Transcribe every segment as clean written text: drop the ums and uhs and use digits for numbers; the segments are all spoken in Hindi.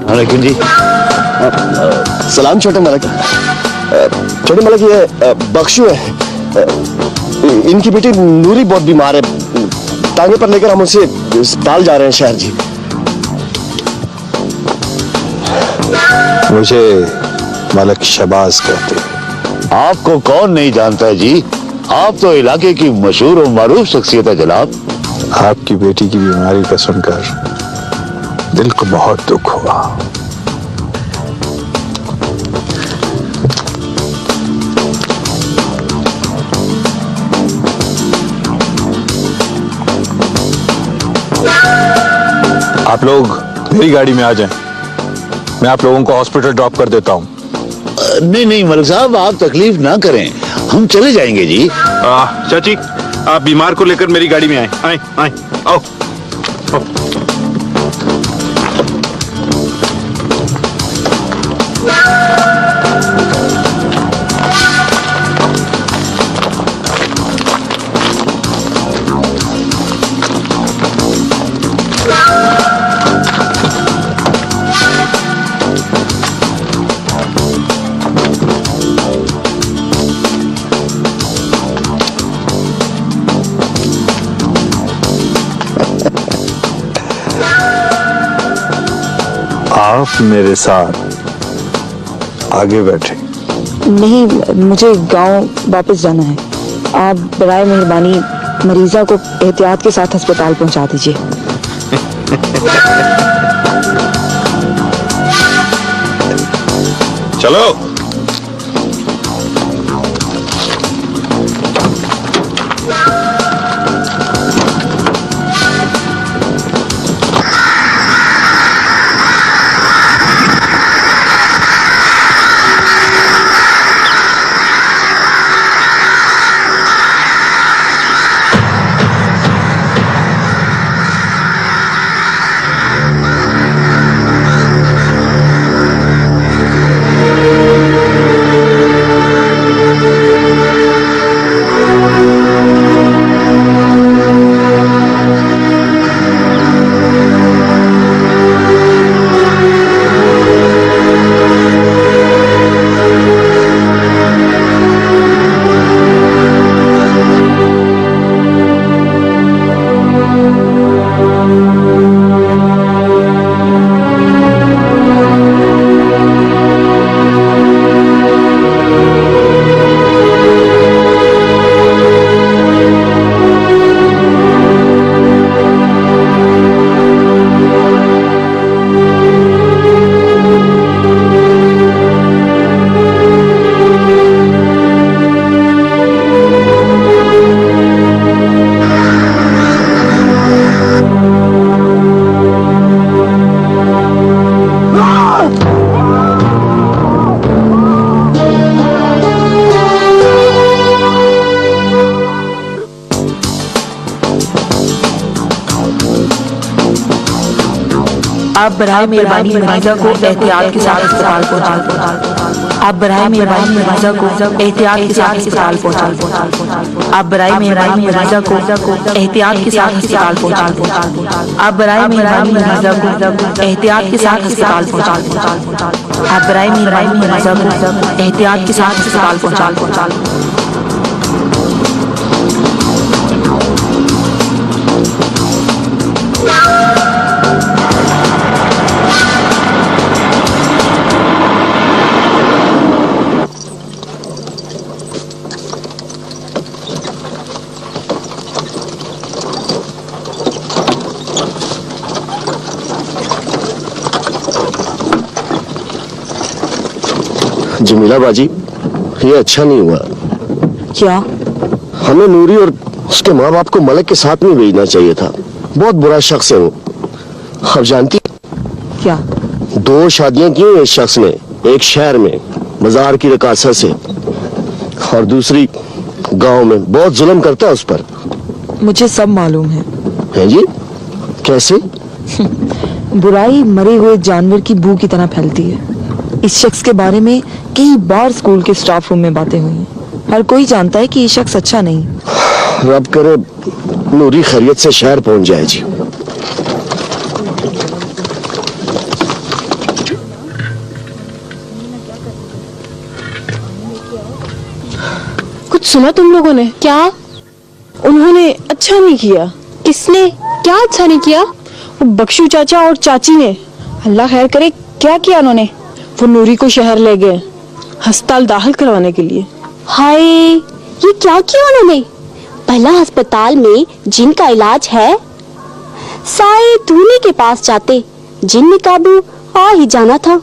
वालेकुम जी। सलाम छोटे मलक। छोटे मलक, ये बख्शू है, इनकी बेटी नूरी बहुत बीमार है, टांगे पर लेकर हम उसे अस्पताल जा रहे हैं शहर जी। मुझे मलक शहबाज कहते हैं। आपको कौन नहीं जानता है जी, आप तो इलाके की मशहूर और मारूफ शख्सियत है जनाब। आपकी बेटी की बीमारी का सुनकर दिल को बहुत दुख हुआ। आप लोग मेरी गाड़ी में आ जाएं, मैं आप लोगों को हॉस्पिटल ड्रॉप कर देता हूं। नहीं नहीं मलिक साहब, आप तकलीफ ना करें, हम चले जाएंगे जी। चाची, आप बीमार को लेकर मेरी गाड़ी में आए। आए आए, आओ। आप मेरे साथ आगे बैठे। नहीं, मुझे गांव वापस जाना है। आप बराए मेहरबानी मरीजा को एहतियात के साथ अस्पताल पहुंचा दीजिए। चलो। आप बराए मेहरबानी मरीजा को एहतियात के साथ अस्पताल पहुंचा। आप बराए मेहरबानी मरीजा को एहतियात के साथ अस्पताल पहुंचा। आप बराए मेहरबानी मरीजा को एहतियात के साथ अस्पताल पहुंचा। आप बराए मेहरबानी मरीजा को एहतियात के साथ अस्पताल पहुंचा। आप बराए मेहरबानी मरीजा को एहतियात के साथ अस्पताल पहुंचा। जमीला बाजी, ये अच्छा नहीं हुआ। क्या? हमें नूरी और उसके माँ बाप को मलक के साथ में भेजना चाहिए था। बहुत बुरा शख्स है वो। आप जानती? क्या? 2 शादियां की हैं इस शख्स ने, एक शहर में मजार की रकासा से और दूसरी गांव में। बहुत जुल्म करता है उस पर। मुझे सब मालूम है। है जी? कैसे? बुराई मरे हुए जानवर की बू की तरह फैलती है। इस शख्स के बारे में कई बार स्कूल के स्टाफ रूम में बातें हुई हैं। हर कोई जानता है कि ये शख्स अच्छा नहीं। रब करे नूरी खैरियत से शहर पहुंच जाए जी। कुछ सुना तुम लोगों ने? क्या? उन्होंने अच्छा नहीं किया। किसने? क्या अच्छा नहीं किया? वो बख्शू चाचा और चाची ने। अल्लाह खैर करे, क्या किया उन्होंने? वो नूरी को शहर ले गए अस्पताल दाखिल करवाने के लिए। हाय, ये क्या किया उन्होंने? भला अस्पताल में जिन का इलाज है, साए धूनी के पास जाते, जिन में काबू आ ही जाना था।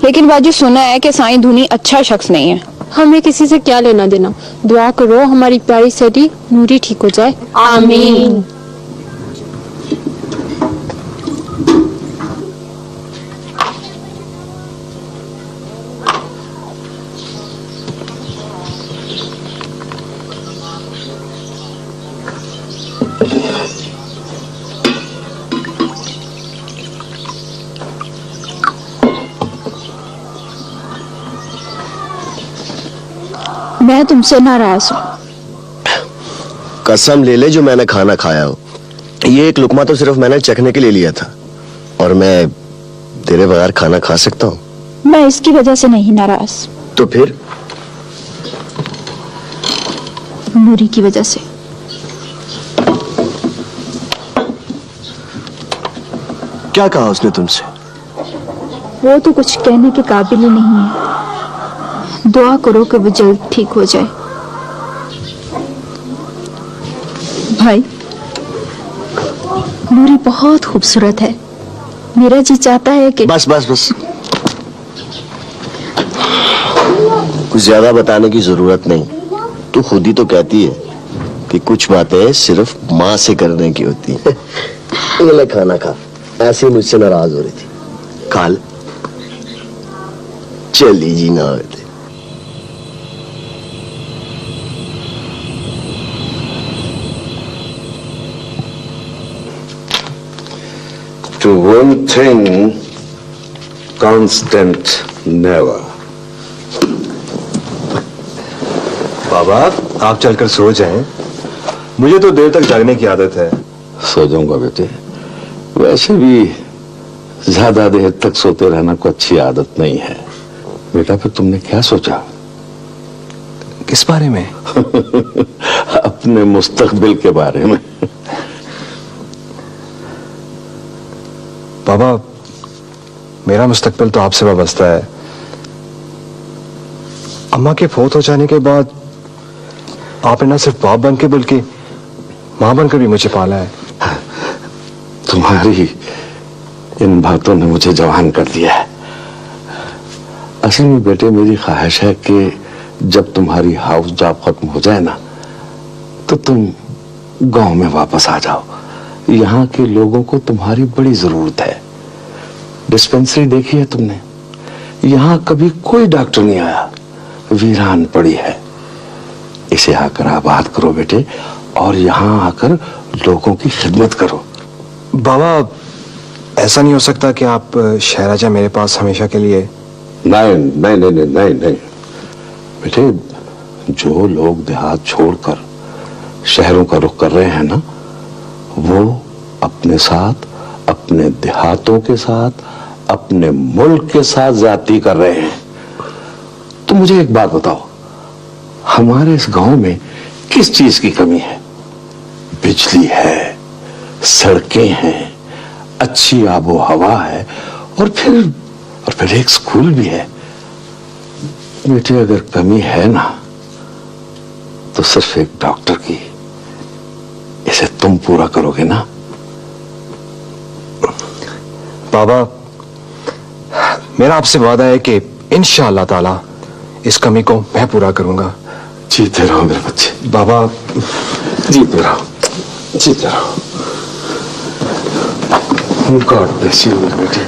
लेकिन बाजू सुना है कि साई धूनी अच्छा शख्स नहीं है। हमें किसी से क्या लेना देना। दुआ करो हमारी प्यारी सैडी नूरी ठीक हो जाए। आमीन। मैं तुमसे नाराज हूँ। कसम ले ले जो मैंने खाना खाया हो। ये एक लुकमा तो सिर्फ मैंने चखने के लिए लिया था, और मैं तेरे बगैर खाना खा सकता हूँ? मैं इसकी वजह से नहीं नाराज, तो फिर? नूरी की वजह से। क्या कहा उसने तुमसे? वो तो कुछ कहने के काबिल ही नहीं है। दुआ करो कि वो जल्द ठीक हो जाए। भाई, नूरी बहुत खूबसूरत है। मेरा जी चाहता है कि बस बस बस, कुछ ज्यादा बताने की जरूरत नहीं। तू खुद ही तो कहती है कि कुछ बातें सिर्फ माँ से करने की होती है। ये ले खाना खा। ऐसे ही मुझसे नाराज हो रही थी। काल चली जी ना होते। To one thing, constant never. बाबा, आप चलकर सो जाएं। मुझे तो देर तक जागने की आदत है। सो जाऊंगा बेटे। वैसे भी ज्यादा देर तक सोते रहना कोई अच्छी आदत नहीं है। बेटा, फिर तुमने क्या सोचा? किस बारे में? अपने मुस्तकबिल के बारे में। बाबा, मेरा मुस्तकबिल तो आपसे वाबस्ता है। अम्मा के फौत हो जाने के बाद आपने न सिर्फ बाप बनकर बल्कि मां बनकर भी मुझे पाला है। तुम्हारी इन बातों ने मुझे जवान कर दिया है। असल में बेटे, मेरी ख्वाहिश है कि जब तुम्हारी हाउस जॉब खत्म हो जाए ना, तो तुम गांव में वापस आ जाओ। यहाँ के लोगों को तुम्हारी बड़ी जरूरत है। डिस्पेंसरी देखी है तुमने? यहाँ कभी कोई डॉक्टर नहीं आया, वीरान पड़ी है। इसे आकर आबाद करो बेटे, और यहाँ आकर लोगों की खिदमत करो। बाबा, ऐसा नहीं हो सकता कि आप शहर आ जाए मेरे पास हमेशा के लिए? नहीं नहीं नहीं नहीं नहीं नहीं बेटे, जो लोग देहात छोड़कर शहरों का रुख कर रहे हैं ना, वो अपने साथ, अपने देहातों के साथ, अपने मुल्क के साथ ज्यादती कर रहे हैं। तो मुझे एक बात बताओ, हमारे इस गांव में किस चीज की कमी है? बिजली है, सड़कें हैं, अच्छी आबो हवा है, और फिर एक स्कूल भी है। बेटे, अगर कमी है ना, तो सिर्फ एक डॉक्टर की। इसे तुम पूरा करोगे ना? बाबा, मेरा आपसे वादा है कि इंशाअल्लाह ताला इस कमी को मैं पूरा करूंगा। जीते रहो मेरे बच्चे। बाबा, जीते रहो, जीते रहो। गॉड ब्लेस यू मेरे बेटे।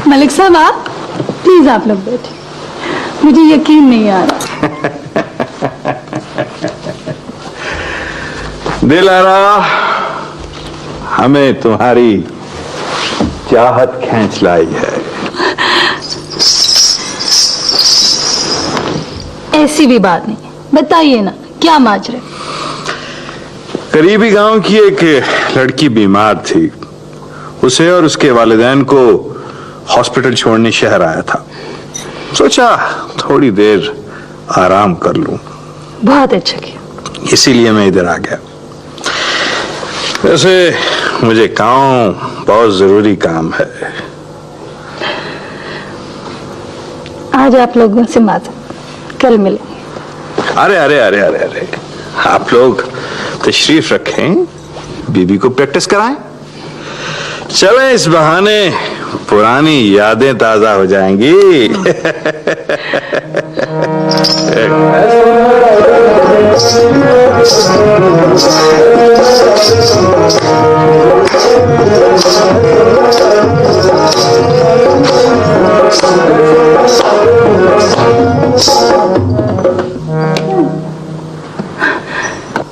मलिक साहब आप प्लीज आप लोग बैठे, मुझे यकीन नहीं आ रहा। दिलारा, हमें तुम्हारी चाहत खींच लाई है। ऐसी भी बात नहीं, बताइए ना क्या माजरा। करीबी गांव की एक लड़की बीमार थी। उसे और उसके वालिदैन को हॉस्पिटल छोड़ने शहर आया था। सोचा थोड़ी देर आराम कर लूं, बहुत अच्छा किया। इसीलिए मैं इधर आ गया। वैसे मुझे गांव बहुत जरूरी काम है। आज आप लोगों से माजरा, कल मिलेंगे। अरे अरे अरे अरे अरे, आप लोग तशरीफ रखें, बीबी को प्रैक्टिस कराएं। चलें, इस बहाने पुरानी यादें ताजा हो जाएंगी।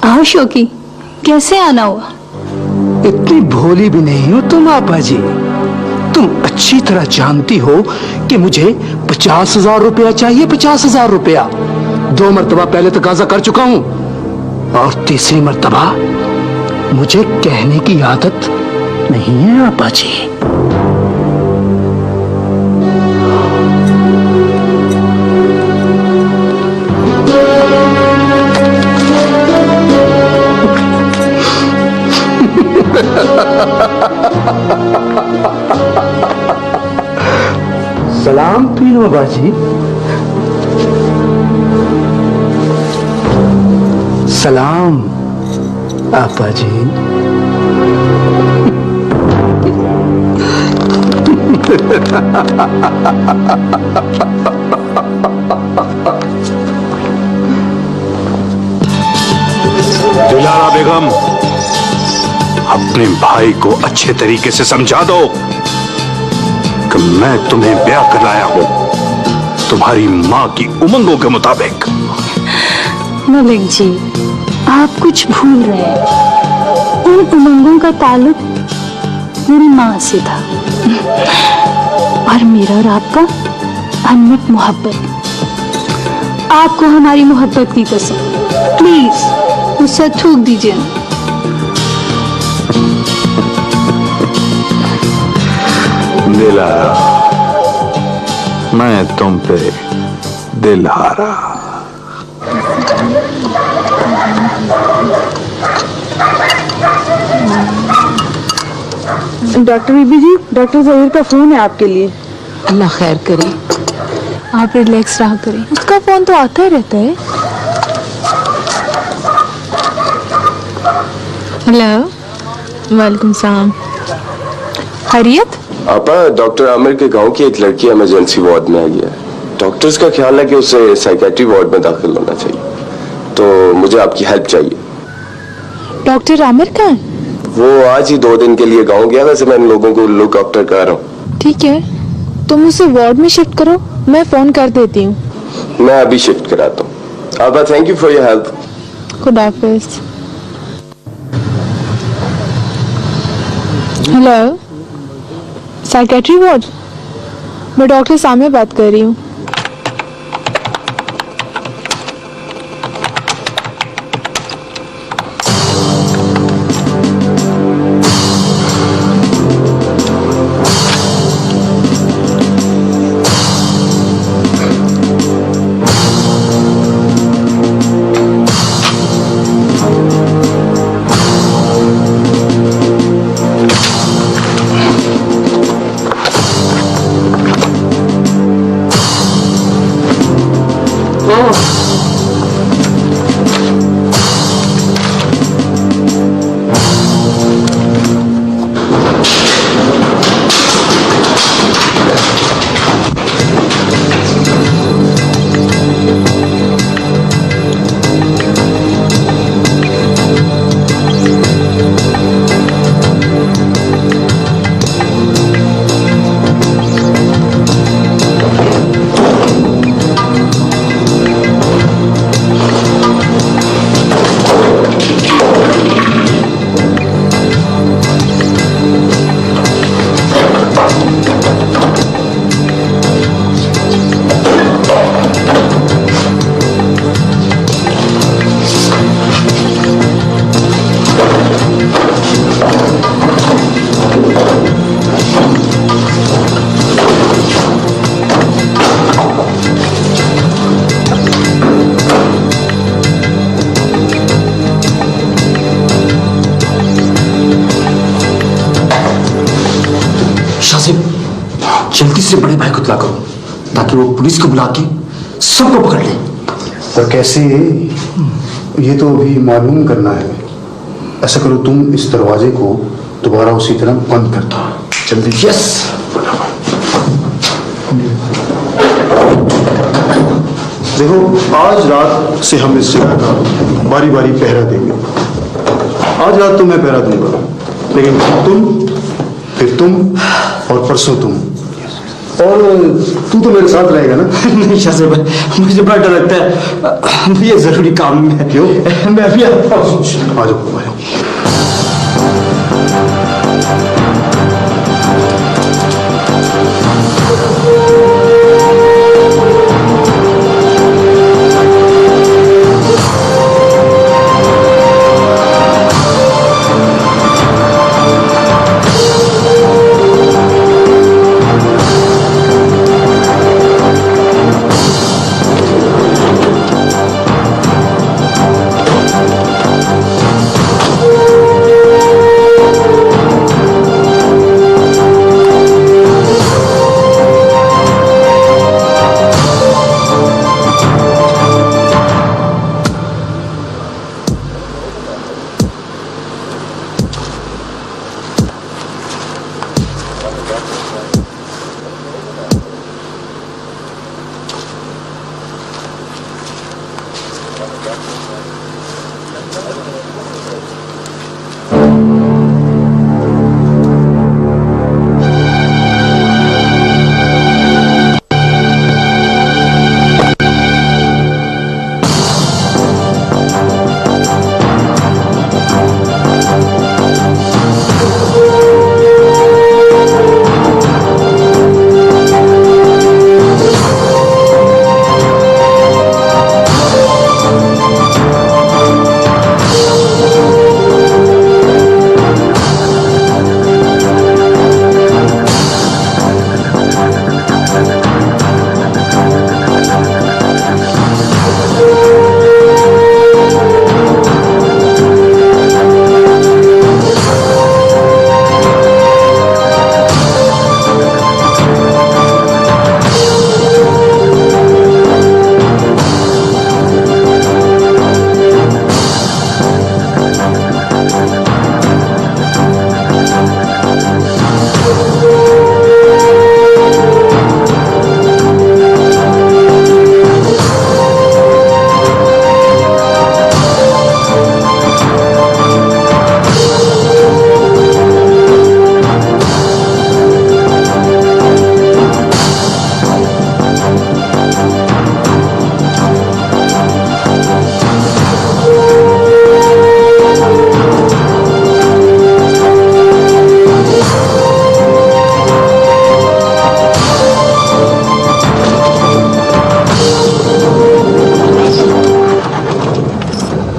आओ शोकी, कैसे आना हुआ? इतनी भोली भी नहीं हो तुम आपा जी। तुम अच्छी तरह जानती हो कि मुझे 50,000 रुपया चाहिए। 50,000 रुपया 2 मरतबा पहले तकाजा कर चुका हूं, और तीसरी मरतबा मुझे कहने की आदत नहीं है आपा जी। सलाम पीरो बाजी। सलाम आपा जी। दिलारा बेगम, अपने भाई को अच्छे तरीके से समझा दो कि मैं तुम्हें ब्याह कर लाया हूं तुम्हारी मां की उमंगों के मुताबिक। मलिक जी, आप कुछ भूल रहे हैं। उन उमंगों का ताल्लुक मेरी माँ से था, और मेरा और आपका अनमट मोहब्बत। आपको हमारी मोहब्बत की कसम, प्लीज मुझसे थूक दीजिए ना। दिलारा, मैं तुम पे दिल हारा। डॉक्टर बीबी जी, डॉक्टर जहीर का फोन है आपके लिए। अल्लाह खैर करे, आप रिलैक्स रहा करें। उसका फोन तो आता ही रहता है। हेलो, वालेकुम सलाम। खैरियत? आपा, डॉक्टर आमिर के गांव की एक लड़की इमरजेंसी वार्ड में आई है। डॉक्टर्स का ख्याल है कि उसे साइकेट्री वार्ड में दाखिल होना चाहिए, तो मुझे आपकी हेल्प चाहिए। डॉक्टर आमिर कहाँ है? वो आज ही 2 दिन के लिए गांव गया। वैसे मैं इन लोगों को लुक आफ्टर कर रहा हूँ। ठीक है, तुम उसे वार्ड में शिफ्ट करो, मैं फोन कर देती हूँ। मैं अभी शिफ्ट कराता हूँ। आपा, thank you for your help. खुदा हाफिज। हेलो, साइकेट्री वार्ड, मैं डॉक्टर सामने बात कर रही हूँ। जल्दी से बड़े भाई को इत्तला करो ताकि वो पुलिस को बुला के सबको पकड़ ले। पर कैसे? ये तो अभी मालूम करना है। ऐसा करो, तुम इस दरवाजे को दोबारा उसी तरह बंद कर दो जल्दी। यस। देखो, आज रात से हम इस जगह का बारी बारी पहरा देंगे। आज रात तो मैं पहरा दूंगा, लेकिन तुम, फिर तुम और परसों तुम, और तू तो मेरे साथ रहेगा ना? नहीं शाहज़ेब भाई, मुझे बड़ा डर लगता है, ये जरूरी काम में है। क्यों? मैं अभी आता हूँ। आ जाओ।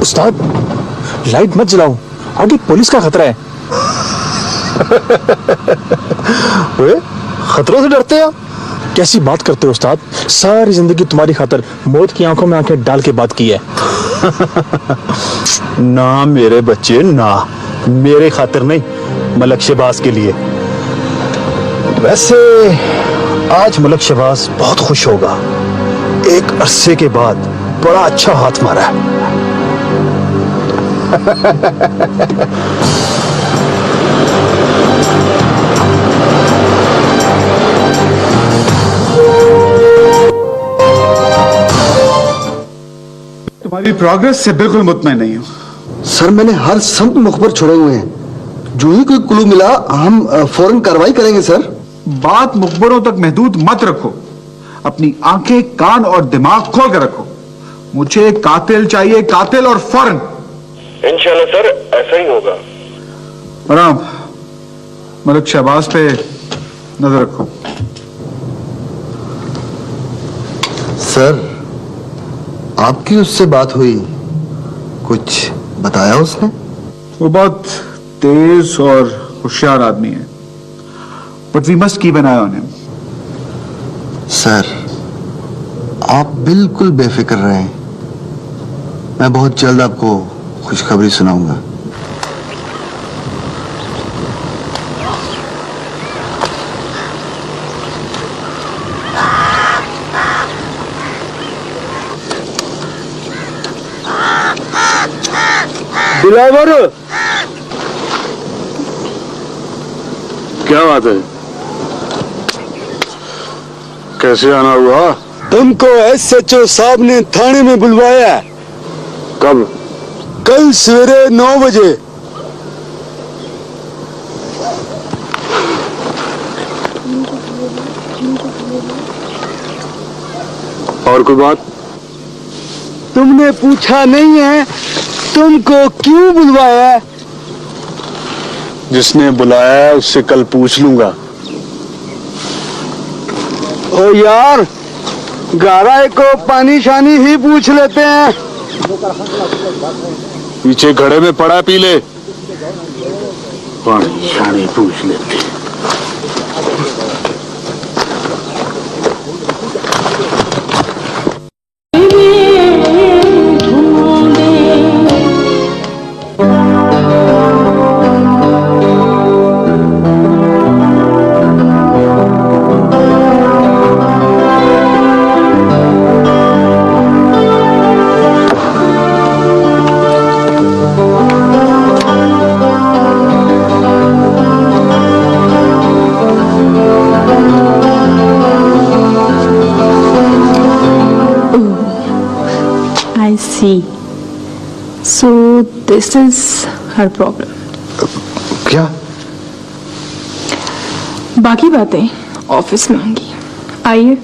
उस्ताद, लाइट मत जलाओ, आगे पुलिस का खतरा है। वे खतरों से डरते हैं? कैसी बात करते हो उस्ताद? सारी जिंदगी तुम्हारी खातर मौत की आंखों में आंखें डाल के बात की है। ना मेरे बच्चे ना, मेरे खातिर नहीं, मलक शहबाज के लिए। वैसे आज मलक शहबाज बहुत खुश होगा, एक अरसे के बाद बड़ा अच्छा हाथ मारा है। तुम्हारी प्रोग्रेस से बिल्कुल मुतमईन नहीं हूं। सर, मैंने हर संत मुखबर छोड़े हुए हैं। जो ही कोई क्लू मिला हम फौरन कार्रवाई करेंगे सर। बात मुखबरों तक महदूद मत रखो, अपनी आंखें, कान और दिमाग खोल कर रखो। मुझे कातिल चाहिए, कातिल, और फौरन। इंशाल्लाह सर, ऐसा ही होगा। आराम, मलक शहबाज पे नजर रखो। सर, आपकी उससे बात हुई, कुछ बताया उसने? वो बहुत तेज और होशियार आदमी है, but we must keep an eye on him. Sir, आप बिल्कुल बेफिक्र रहें, मैं बहुत जल्द आपको खुशखबरी सुनाऊंगा। दिलावर, क्या बात है? कैसे आना हुआ? तुमको SHO साहब ने थाने में बुलवाया है। कब? कल सवेरे 9 बजे। और कोई बात? तुमने पूछा नहीं है तुमको क्यों बुलवाया है? जिसने बुलाया है उससे कल पूछ लूंगा। ओ यार, गारा को पानी शानी ही पूछ लेते हैं। पीछे घड़े में पड़ा, पी ले। पानी शानी पूछ लेते। See, so this is her problem. क्या? बाकी बातें ऑफिस में होंगी। आइए।